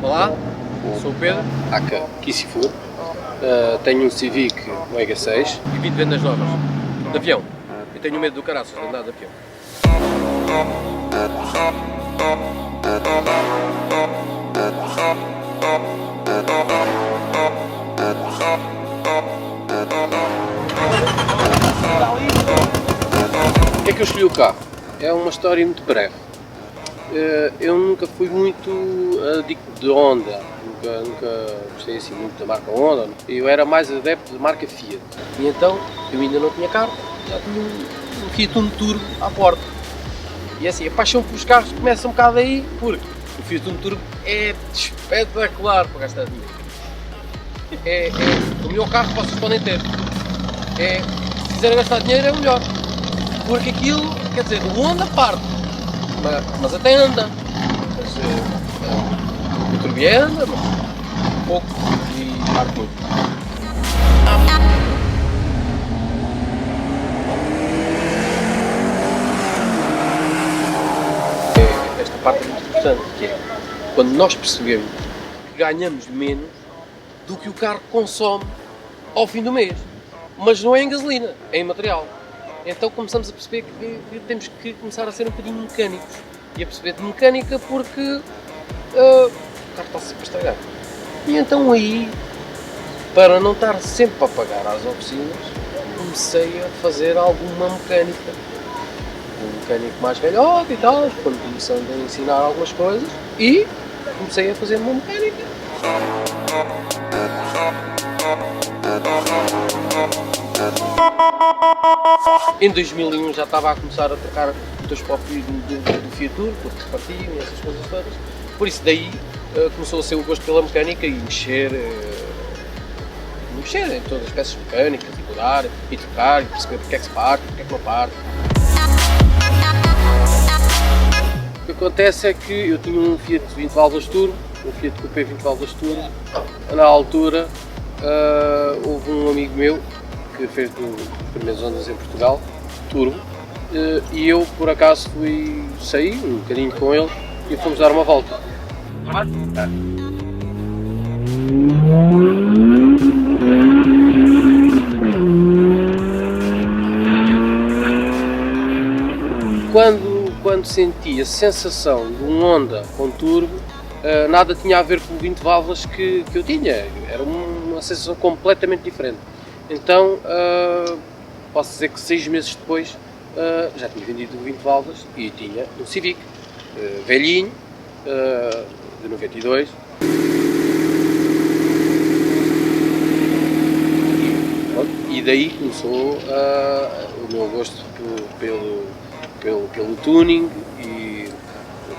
Olá, sou o Pedro, aka Kissifur. Tenho um Civic Mega 6. e vim de vendas novas, de avião. Eu tenho medo do caraças de andar de avião. Porquê é que eu escolhi o carro? É uma história muito breve. Eu nunca fui muito adicto de Honda, nunca gostei assim muito da marca Honda. Eu era mais adepto da marca Fiat. E então, eu ainda não tinha carro, já tinha um Fiat Uno Turbo à porta. E assim, a paixão pelos carros começa um bocado aí, porque o Fiat Uno Turbo é espetacular para gastar dinheiro. É o melhor carro que vocês podem ter. Se quiserem gastar dinheiro é o melhor. Porque aquilo, quer dizer, o Honda parte, mas até anda. Mas, o Turbo anda, mas pouco e parte muito. Esta parte é muito importante, que é quando nós percebemos que ganhamos menos do que o carro consome ao fim do mês. Mas não é em gasolina, é em material. Então começamos a perceber que temos que começar a ser um bocadinho mecânicos. E a perceber de mecânica porque o carro está sempre a estragar. E então aí, para não estar sempre a pagar às oficinas, comecei a fazer alguma mecânica. Um mecânico mais velhote e tal, quando começando a ensinar algumas coisas, e comecei a fazer uma mecânica. Em 2001 já estava a começar a trocar motores para o fio do Fiat Turbo, porque repartiam e essas coisas todas. Por isso daí começou a ser o gosto pela mecânica e mexer em todas as peças mecânicas, e mudar, e trocar, e perceber porque é que se parte, porque é que não parte. O que acontece é que eu tinha um Fiat 20 válvulas turbo, um Fiat Coupé 20 válvulas turbo. Na altura houve um amigo meu que fez as primeiras ondas em Portugal, turbo, e eu por acaso saí um bocadinho com ele e fomos dar uma volta. Quando senti a sensação de um Honda com turbo, nada tinha a ver com o 20 válvulas que eu tinha, era uma sensação completamente diferente. Então posso dizer que 6 meses depois já tinha vendido o 20 válvulas e tinha um Civic velhinho, de 92. E daí começou o meu gosto pelo tuning, e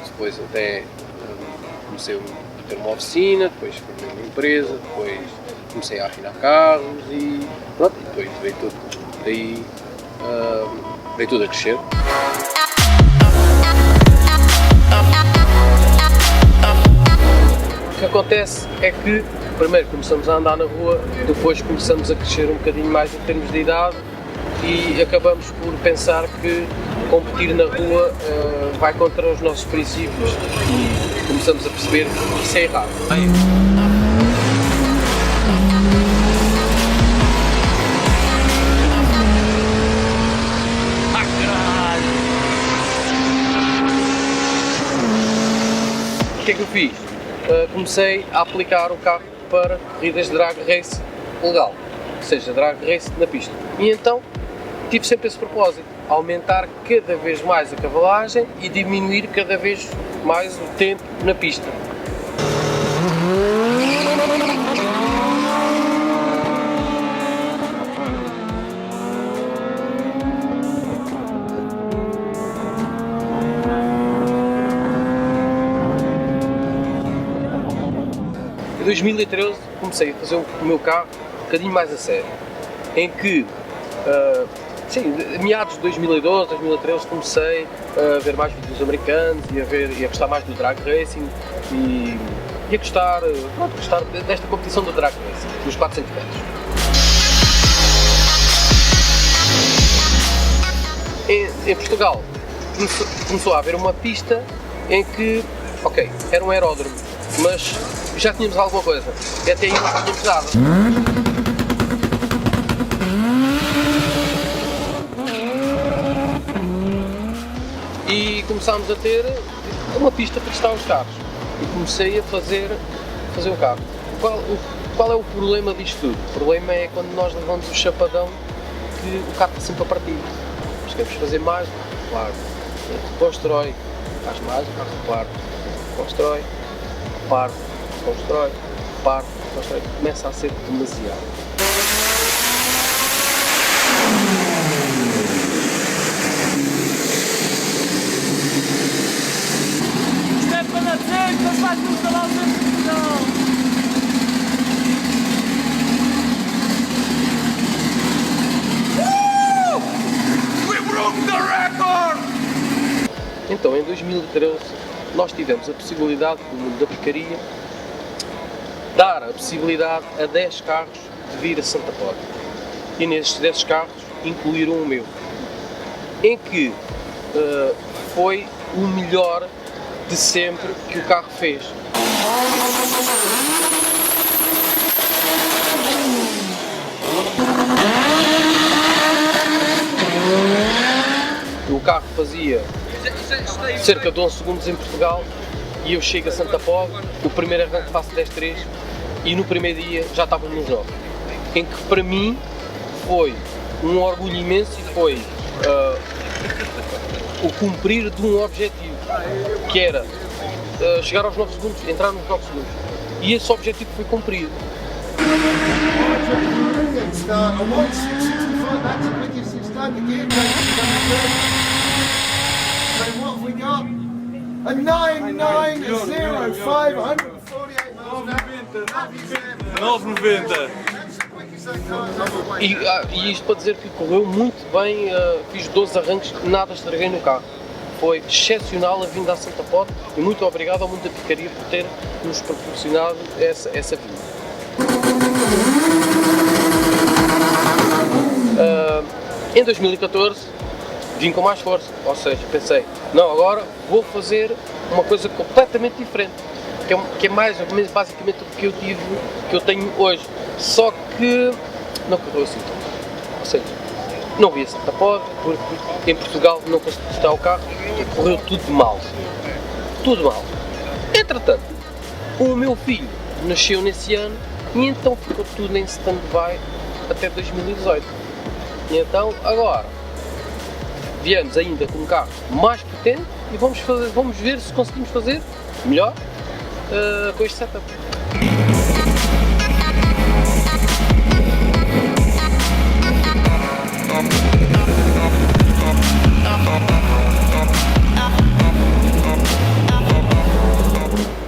depois até comecei a ter uma oficina, depois formei uma empresa, depois comecei a afinar carros e pronto, e depois veio tudo a crescer. O que acontece é que primeiro começamos a andar na rua, depois começamos a crescer um bocadinho mais em termos de idade e acabamos por pensar que competir na rua vai contra os nossos princípios e começamos a perceber que isso é errado. O que é que eu fiz? Comecei a aplicar o carro para corridas de drag race legal, ou seja, drag race na pista. E então tive sempre esse propósito, aumentar cada vez mais a cavalagem e diminuir cada vez mais o tempo na pista. Em 2013 comecei a fazer o meu carro um bocadinho mais a sério, em que, meados de 2012, 2013 comecei a ver mais vídeos americanos e a gostar mais do drag racing e a gostar desta competição do drag racing, dos 400 metros. Em Portugal começou a haver uma pista em que, era um aeródromo, mas já tínhamos alguma coisa. E até aí não tínhamos nada. E começámos a ter uma pista para testar os carros. E comecei a fazer o carro. Qual é o problema disto tudo? O problema é quando nós levamos o chapadão que o carro está sempre a partir. Nós queremos fazer mais, claro. Constrói, faz mais, o carro parte. Constrói, parte, constrói, parte, constrói. Começa a ser demasiado. Isto é para nascer, que faz muito cavalo de Portugal. Então, em 2013, nós tivemos a possibilidade, do mundo da porcaria, dar a possibilidade a 10 carros de vir a Santa Póvoa. E nesses 10 carros, incluíram o meu. Em que foi o melhor de sempre que o carro fez. O carro fazia cerca de 11 segundos em Portugal e eu chego a Santa Póvoa, o primeiro arranque faço 10.3 e no primeiro dia já estávamos nos 9. Em que para mim foi um orgulho imenso e foi o cumprir de um objetivo, que era chegar aos 9 segundos, entrar nos 9 segundos. E esse objetivo foi cumprido. A 990 548 9,90. E isto para dizer que correu muito bem, fiz 12 arranques, nada estraguei no carro. Foi excepcional a vinda à Santa Póvoa e muito obrigado ao mundo da porcaria por ter nos proporcionado essa vinda. Em 2014 vim com mais força, ou seja, pensei, não, agora vou fazer uma coisa completamente diferente, que é mais ou menos basicamente o que eu tenho hoje, só que não correu assim tão bem. Ou seja, não vi a Santa Póvoa, porque em Portugal não consegui testar o carro e correu tudo mal. Tudo mal. Entretanto, o meu filho nasceu nesse ano e então ficou tudo em stand-by até 2018. E então, agora, viemos ainda com um carro mais potente e vamos ver se conseguimos fazer melhor com este setup.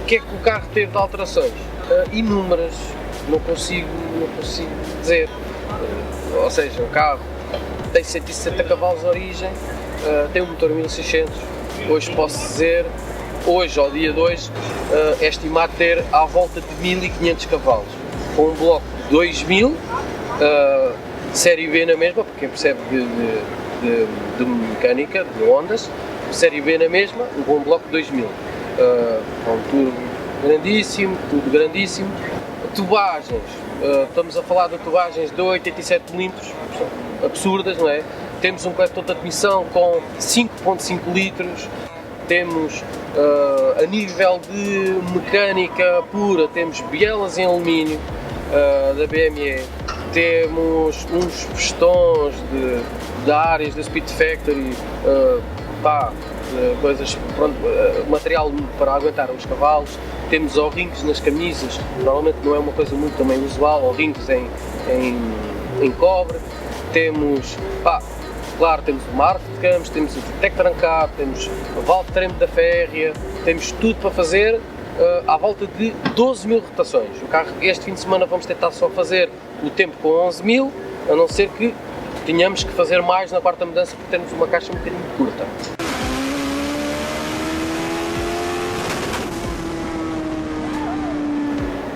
O que é que o carro teve de alterações? Inúmeras, não consigo dizer. Ou seja, o carro tem 160 cavalos de origem, tem um motor 1600, hoje posso dizer, hoje ao dia de hoje, é estimado ter à volta de 1500 cavalos, com um bloco de 2000, série B na mesma, para quem percebe de mecânica, de ondas, série B na mesma, um bom bloco de 2000, um turbo grandíssimo, tudo grandíssimo, tubagens, estamos a falar de tubagens de 87 mm, absurdas, não é? Temos um coletor de admissão com 5.5 litros, temos a nível de mecânica pura, temos bielas em alumínio da BME, temos uns pistões de áreas da Speed Factory, coisas, pronto, material para aguentar os cavalos, temos O-rings nas camisas, normalmente não é uma coisa muito também usual, O-rings em cobre, temos, claro, temos o marco de câmbios, temos o detector trancado, temos a válvula de treme da férrea, temos tudo para fazer à volta de 12 mil rotações. O carro, este fim de semana vamos tentar só fazer o tempo com 11 mil, a não ser que tenhamos que fazer mais na quarta mudança porque temos uma caixa um bocadinho curta.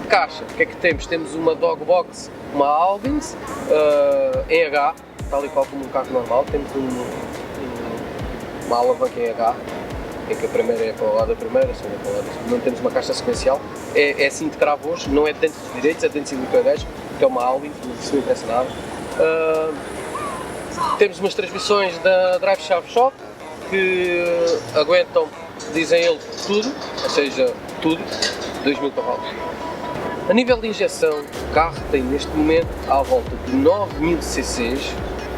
Caixa, o que é que temos? Temos uma Dogbox, uma Albins, em H, tal e qual como um carro normal, temos uma alavanca em H, em que a primeira é para o lado da primeira, a segunda para o lado da segunda. Não temos uma caixa sequencial, é assim de cravo hoje, não é de dentes direitos, é de dentes helicoidais, que é uma Audi, isso não interessa nada. Temos umas transmissões da Drive Shaft Shock que aguentam, dizem eles, tudo, ou seja, tudo, 2000 cavalos. A nível de injeção, o carro tem neste momento à volta de 9000 cc's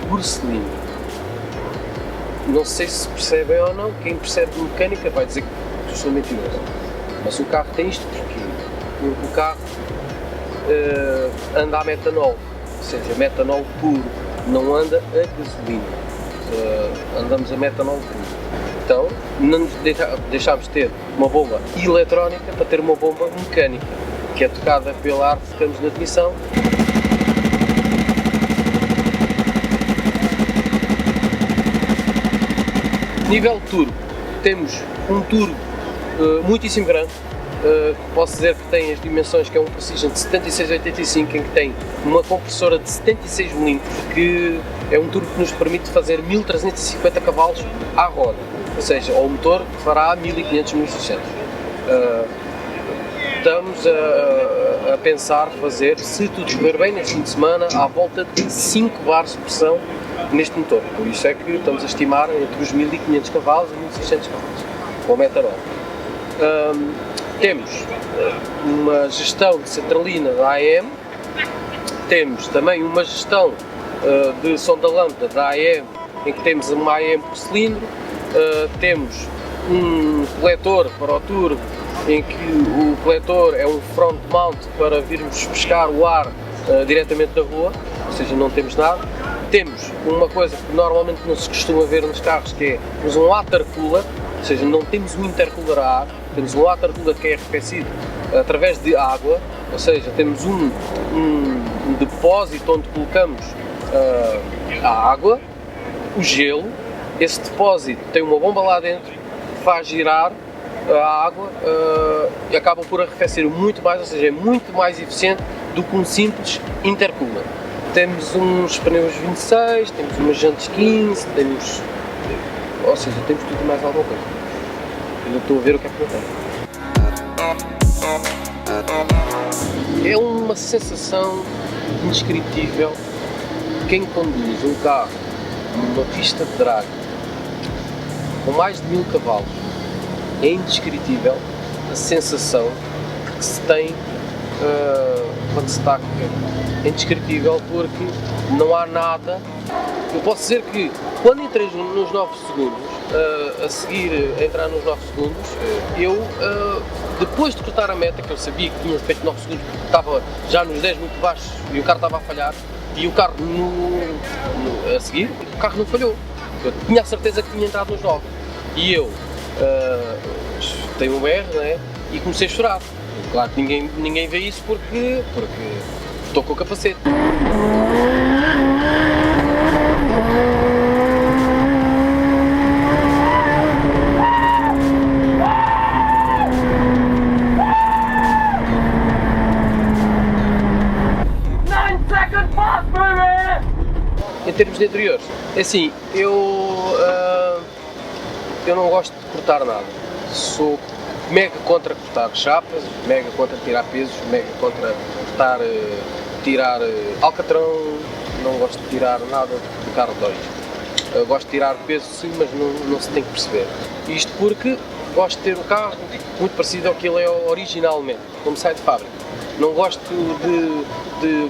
por cilindro. Não sei se percebem ou não, quem percebe de mecânica vai dizer que estou mentiroso. Mas o carro tem isto porquê? Porque o carro anda a metanol, ou seja, metanol puro, não anda a gasolina. Andamos a metanol puro. Então, não nos deixámos de ter uma bomba eletrónica para ter uma bomba mecânica, que é tocada pela arte que temos na admissão. Nível turbo, temos um turbo muitíssimo grande, posso dizer que tem as dimensões que é um Precision de 7685, em que tem uma compressora de 76 mm, que é um turbo que nos permite fazer 1350 cavalos à roda, ou seja, ao motor fará 1500, 1600. Estamos a pensar fazer, se tudo correr bem, neste fim de semana, à volta de 5 bares de pressão neste motor. Por isso é que estamos a estimar entre os 1500 cavalos e 1600 cavalos, com metanol. Temos uma gestão de centralina da AM, temos também uma gestão de sonda lambda da AM, em que temos uma AM por cilindro, temos um coletor para o turbo, em que o coletor é um front mount para virmos pescar o ar diretamente da rua, ou seja, não temos nada. Temos uma coisa que normalmente não se costuma ver nos carros, que é temos um water cooler, ou seja, não temos um intercooler a ar, temos um water cooler que é arrefecido através de água, ou seja, temos um depósito onde colocamos a água, o gelo. Esse depósito tem uma bomba lá dentro que faz girar a água e acaba por arrefecer muito mais, ou seja, é muito mais eficiente do que um simples intercooler. Temos uns pneus 26, temos umas jantes 15, ou seja, temos tudo e mais alguma coisa. Ainda estou a ver o que é que não tem. É uma sensação indescritível. Quem conduz um carro numa pista de drag com mais de 1000 cavalos, é indescritível a sensação que se tem quando se está a correr. É indescritível porque não há nada. Eu posso dizer que quando entrei nos 9 segundos, a seguir a entrar nos 9 segundos, eu depois de cortar a meta, que eu sabia que tinha feito 9 segundos porque estava já nos 10 muito baixos e o carro estava a falhar, e o carro a seguir, o carro não falhou. Eu tinha a certeza que tinha entrado nos 9. E eu tenho um R, né? E comecei a chorar. Claro que ninguém vê isso porque estou com o capacete. Em termos de interiores, é assim, eu não gosto de cortar nada. Sou mega contra cortar chapas, mega contra tirar pesos, mega contra tirar alcatrão, não gosto de tirar nada do carro de origem. Eu gosto de tirar peso sim, mas não se tem que perceber. Isto porque gosto de ter o carro muito parecido ao que ele é originalmente, como sai de fábrica. Não gosto de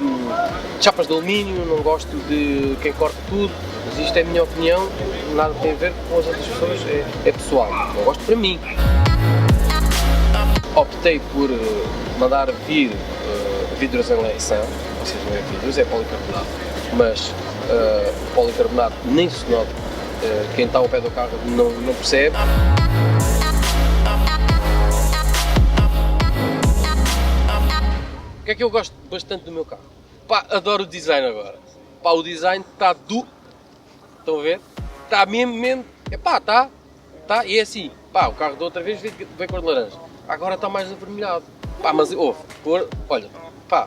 chapas de alumínio, não gosto de quem corta tudo, mas isto é a minha opinião, nada tem a ver com as outras pessoas, é pessoal, não gosto para mim. Optei por mandar vir vidros em leição, ou seja, não é vidros, é policarbonato, mas policarbonato nem se nota, quem está ao pé do carro não percebe. O que é que eu gosto bastante do meu carro? Pá, adoro o design agora. Pá, o design está do... Estão a ver? Está mesmo... Epá, está. E é assim. Pá, o carro da outra vez veio cor de laranja. Agora está mais avermelhado. Pá, mas ouve, cor... Olha, pá.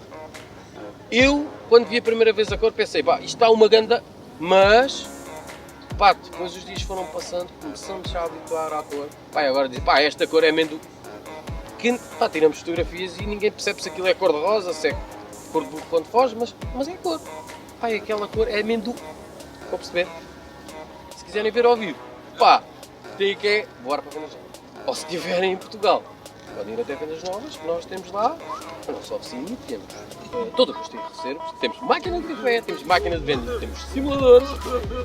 Eu, quando vi a primeira vez a cor, pensei, pá, isto está uma ganda... Mas... Pá, depois os dias foram passando, começamos já a habituar à cor. Pá, e agora diz, pá, esta cor é amendoim. Pá, tiramos fotografias e ninguém percebe se aquilo é cor de rosa, se é cor de quando foge, mas é cor. Pá, e aquela cor é amendoim. Vão perceber? Se quiserem ver ao vivo, pá, tem que é voar para Vendas Novas. Ou se estiverem em Portugal, podem ir até Vendas Novas, que nós temos lá a nossa oficina e temos toda a custo de reservas, temos máquina de café, temos máquina de venda, temos simuladores,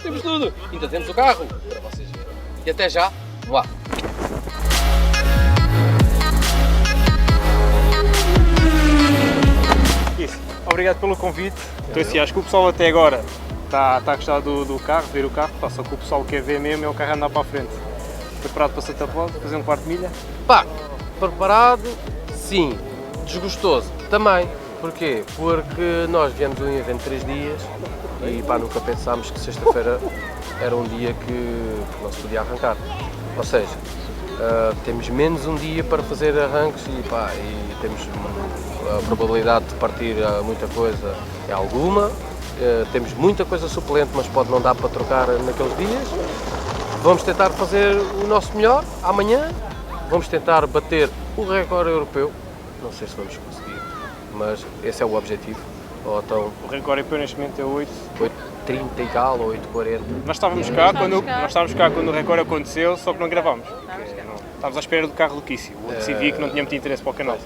temos tudo. Ainda temos o carro para vocês verem. E até já, vamos lá. Isso. Obrigado pelo convite. Então, assim, acho que o pessoal até agora está a gostar do carro, ver o carro, pá, só que o pessoal quer ver mesmo é o carro andar para a frente. Preparado para Santa Apolo, fazer um quarto de milha? Pá, preparado, sim. Desgostoso, também. Porquê? Porque nós viemos a um evento de 3 dias e pá, nunca pensámos que sexta-feira era um dia que não se podia arrancar. Ou seja, temos menos um dia para fazer arranques e temos a probabilidade de partir muita coisa é alguma. Temos muita coisa suplente, mas pode não dar para trocar naqueles dias. Vamos tentar fazer o nosso melhor amanhã. Vamos tentar bater o recorde europeu. Não sei se vamos conseguir, mas esse é o objetivo. Ou então O recorde europeu neste momento é 8. 8,30 e tal, ou 8,40. Nós estávamos cá quando o recorde aconteceu, só que não gravámos. Estávamos à espera do carro do Kissi. O outro Civic não tinha muito interesse para o canal.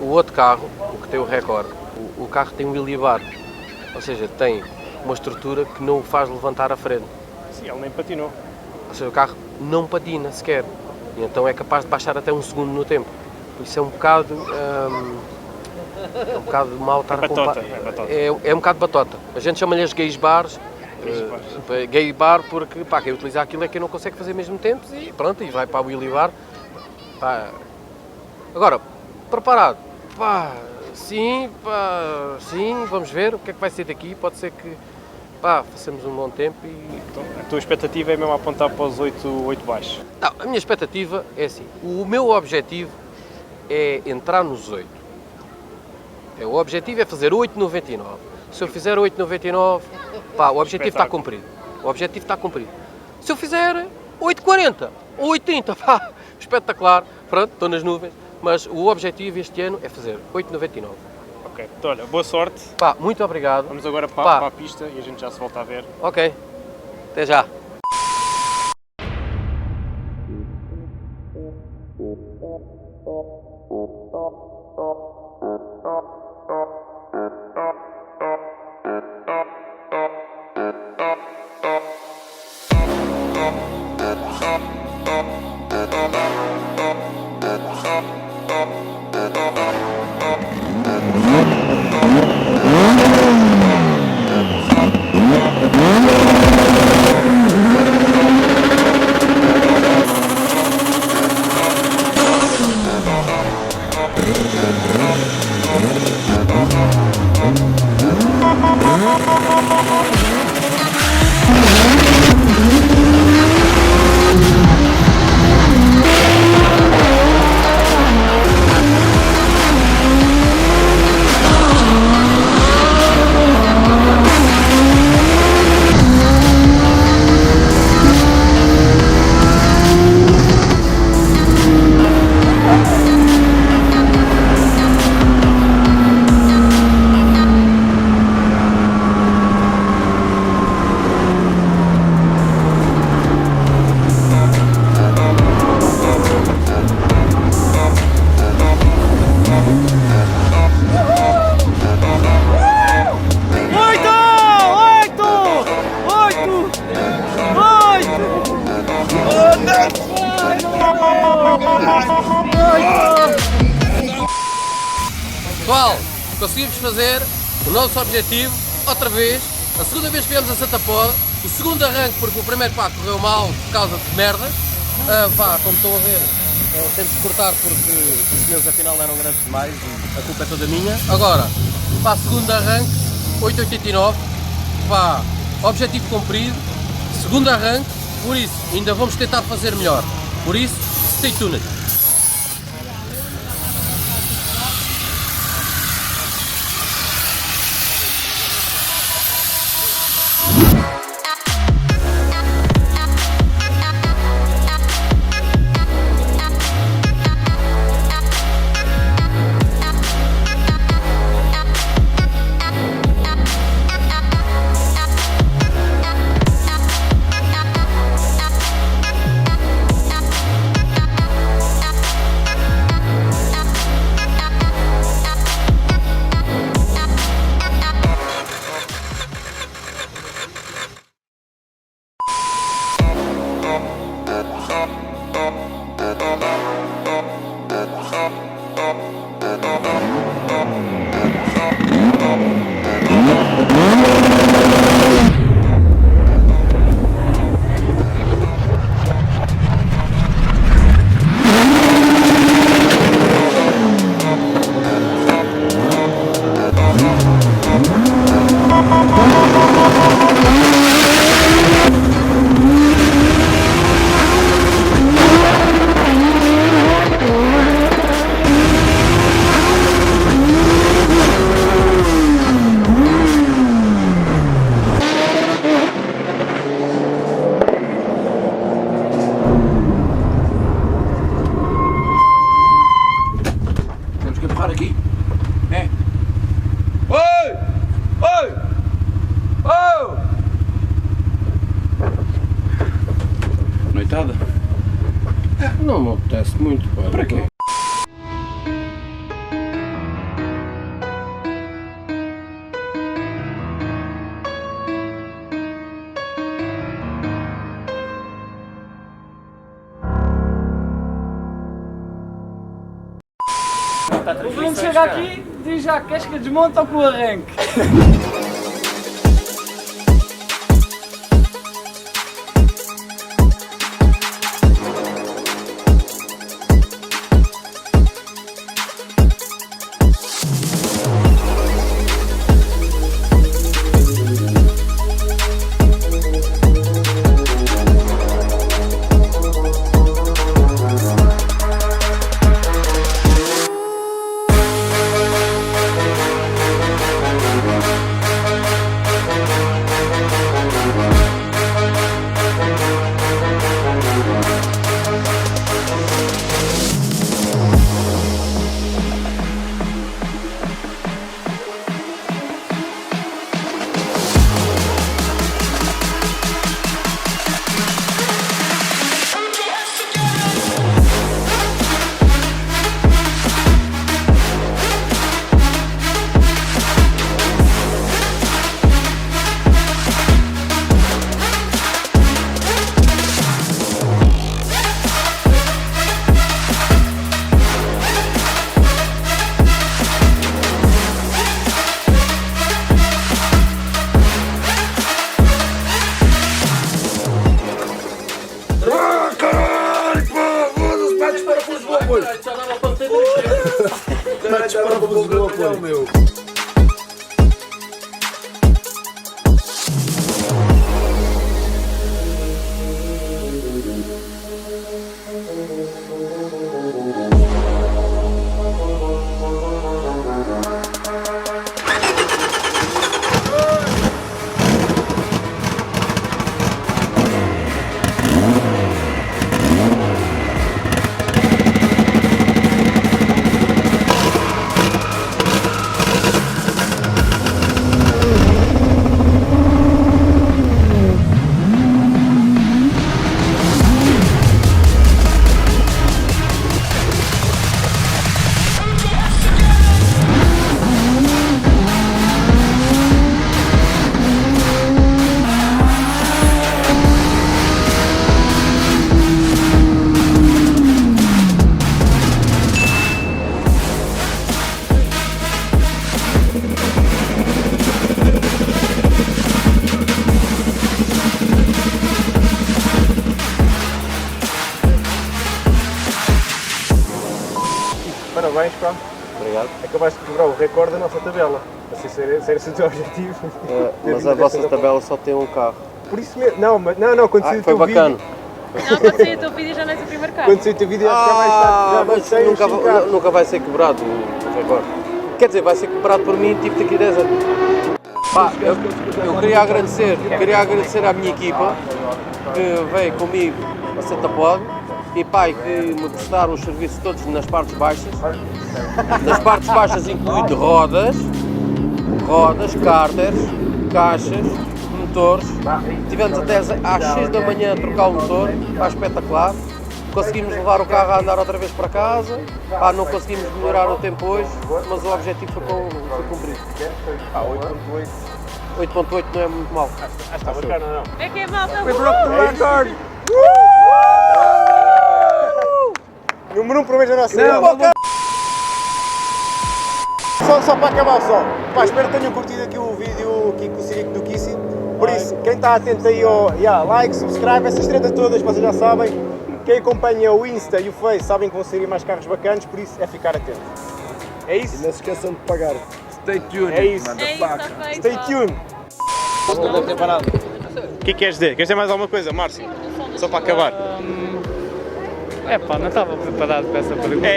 O outro carro, o que tem o recorde, o carro tem um wheelie bar. Ou seja, tem uma estrutura que não o faz levantar à frente. Sim, ele nem patinou. Ou seja, o carro não patina sequer. E então é capaz de baixar até 1 segundo no tempo. Por isso é um bocado mau estar a comparar. É um bocado batota. A gente chama-lhe as gays bars. Gay bar porque pá, quem utiliza aquilo é quem não consegue fazer mesmo tempos e pronto, e vai para o wheelie bar. Pá. Agora, preparado? Pá, sim, vamos ver o que é que vai ser daqui. Pode ser que façamos um bom tempo e... Então, a tua expectativa é mesmo apontar para os 8 baixos? Não, a minha expectativa é assim, o meu objetivo é entrar nos 8. O objetivo é fazer 8,99. Se eu fizer 8,99, o objetivo está cumprido. O objetivo está cumprido. Se eu fizer 8,40 ou 8,30, espetacular, pronto, estou nas nuvens. Mas o objetivo este ano é fazer 8,99. Ok, então olha, boa sorte. Muito obrigado. Vamos agora para a pista e a gente já se volta a ver. Ok, até já. Pessoal, conseguimos fazer o nosso objetivo outra vez, a segunda vez que viemos a Santa Apolo, o segundo arranque porque o primeiro correu mal por causa de merdas, como estão a ver, temos que cortar porque os pneus afinal eram grandes demais e a culpa é toda minha. Agora, segundo arranque, 8,89, objetivo cumprido, segundo arranque, por isso ainda vamos tentar fazer melhor, por isso stay tuned. Temos que empurrar aqui. É. Oi! Oi! Oh! Noitada? Não me apetece muito, pá. Para quê? O Bruno chega aqui e diz já, queres que desmonte ou que o arranque? Parabéns, pá. Obrigado. Acabaste de quebrar o recorde da nossa tabela. Assim, ser esse o teu objetivo. Mas a vossa tabela só tem um carro. Por isso mesmo. Não, quando saiu o Foi teu bacana. vídeo. Não, quando sair o teu vídeo já não és o primeiro carro. Quando saiu o teu vídeo, acho que já vai estar. Já vai Mas sair nunca vai ser quebrado o recorde. Quer dizer, vai ser quebrado por mim tipo daqui a 10 anos. Pá, eu queria agradecer à minha equipa que veio comigo a Santa Pod e pá, e que me prestaram os serviços todos nas partes baixas. Nas partes baixas incluindo rodas, cárteres, caixas, motores. Tivemos até às 6 da manhã a trocar o motor, está espetacular. Conseguimos levar o carro a andar outra vez para casa. Pá, não conseguimos melhorar o tempo hoje, mas o objetivo foi cumprido. 8.8 não é muito mal. Está bacana, não? Como é que é, malta? We broke the record! Número 1 por mês da nossa Só para acabar só. Pá, espero que tenham curtido aqui o vídeo aqui com o Sirico do Kissi. Por isso, quem está atento aí ao like, subscribe, essas tretas todas, vocês já sabem. Quem acompanha o Insta e o Face sabem que vão sair mais carros bacanas, por isso é ficar atento. É isso? Não se esqueçam de pagar. Stay tuned. É isso. É isso, está feito. Stay vá. tuned. O que queres dizer? Queres dizer mais alguma coisa, Márcio? Só para acabar. Epá, não estava preparado para essa pergunta.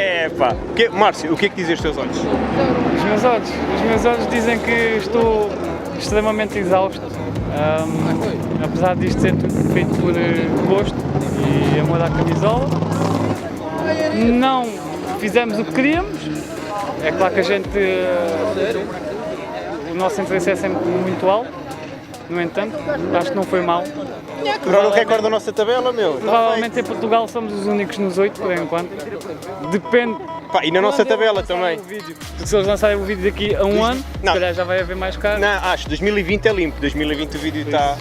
Márcio, o que é que dizem os teus olhos? Os meus olhos dizem que estou extremamente exausto. Apesar disto ser tudo feito por gosto e amor à camisola, não fizemos o que queríamos. É claro que a gente, o nosso interesse é sempre muito alto, no entanto, acho que não foi mal. Quebraram o recorde da nossa tabela, meu. Provavelmente em Portugal somos os únicos nos 8 por enquanto. Depende. Pá, e na nossa tabela também. Porque se eles lançarem o vídeo daqui a um ano, Não. se calhar já vai haver mais carros. Não, acho, 2020 é limpo. 2020 o vídeo está...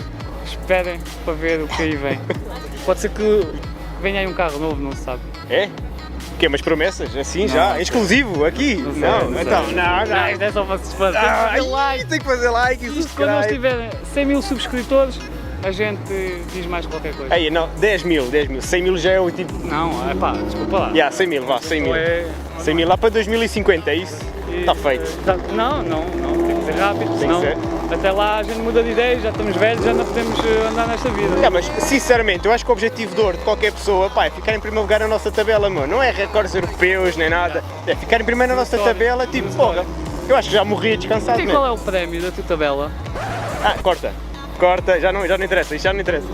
Esperem para ver o que aí vem. Pode ser que venha aí um carro novo, não se sabe. É? O quê? Mas promessas? Assim já? Exclusivo? Aqui? Não sei, Não, não sei. então, não. Isto é só para se fazer. Tem que fazer like e Isto quando nós subscribe. tiverem 100 mil subscritores, a gente diz mais qualquer coisa. Aí, não, 10 mil. 100 mil já é o tipo... Não, é pá, desculpa lá. 100 mil, vá, 100 mil. É- 100 mil lá para 2050, é isso? Está feito. Não, tem que ser rápido, senão ser. até lá a gente muda de ideia, já estamos velhos, já não podemos andar nesta vida. Mas sinceramente, eu acho que o objetivo de ouro de qualquer pessoa, pá, é ficar em primeiro lugar na nossa tabela, mano. Não é recordes europeus nem nada. É ficar em primeiro na nossa tabela, tipo, porra. Eu acho que já morri descansado E mesmo. qual é o prémio da tua tabela? Corta, já não interessa, isto já não interessa.